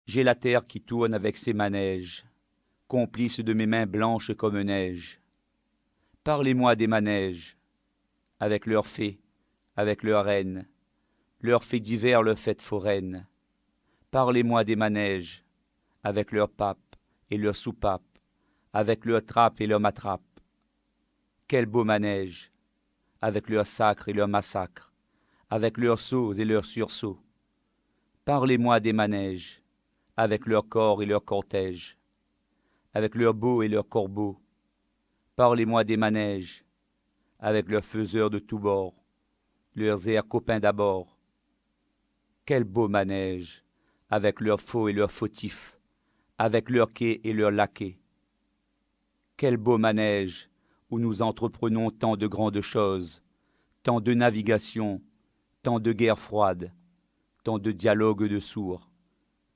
J'ai la terre qui tourne avec ses manèges, complice de mes mains blanches comme neige. Parlez-moi des manèges, avec leurs fées, avec leurs reines, leurs faits divers, leurs fêtes foraines. Parlez-moi des manèges, avec leurs papes et leurs soupapes, avec leurs trappes et leurs matrappes. Quel beau manège, avec leurs sacres et leurs massacres, avec leurs sauts et leurs sursauts. Parlez-moi des manèges, avec leurs corps et leurs cortèges, avec leurs beaux et leurs corbeaux. Parlez-moi des manèges, avec leurs faiseurs de tous bords, leurs airs copains d'abord. Quel beau manège, avec leurs faux et leurs fautifs, avec leurs quais et leurs laquais. Quel beau manège, où nous entreprenons tant de grandes choses, tant de navigations, tant de guerres froides, tant de dialogues de sourds,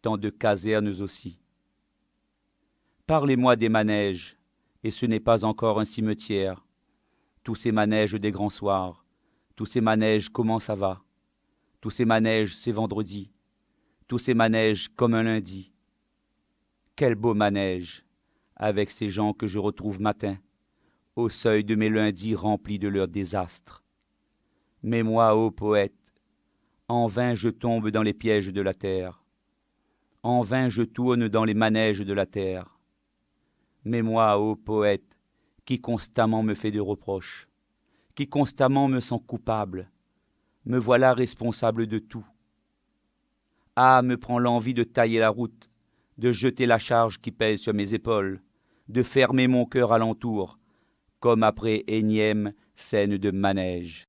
tant de casernes aussi. Parlez-moi des manèges, et ce n'est pas encore un cimetière. Tous ces manèges des grands soirs, tous ces manèges comment ça va, tous ces manèges c'est vendredi, tous ces manèges comme un lundi. Quel beau manège, avec ces gens que je retrouve matin, au seuil de mes lundis remplis de leurs désastres. Mais moi, ô poète, en vain je tombe dans les pièges de la terre, en vain je tourne dans les manèges de la terre. Mais moi, ô poète, qui constamment me fait des reproches, qui constamment me sent coupable, me voilà responsable de tout. Ah, me prend l'envie de tailler la route, de jeter la charge qui pèse sur mes épaules, de fermer mon cœur alentour, comme après énième scène de manège.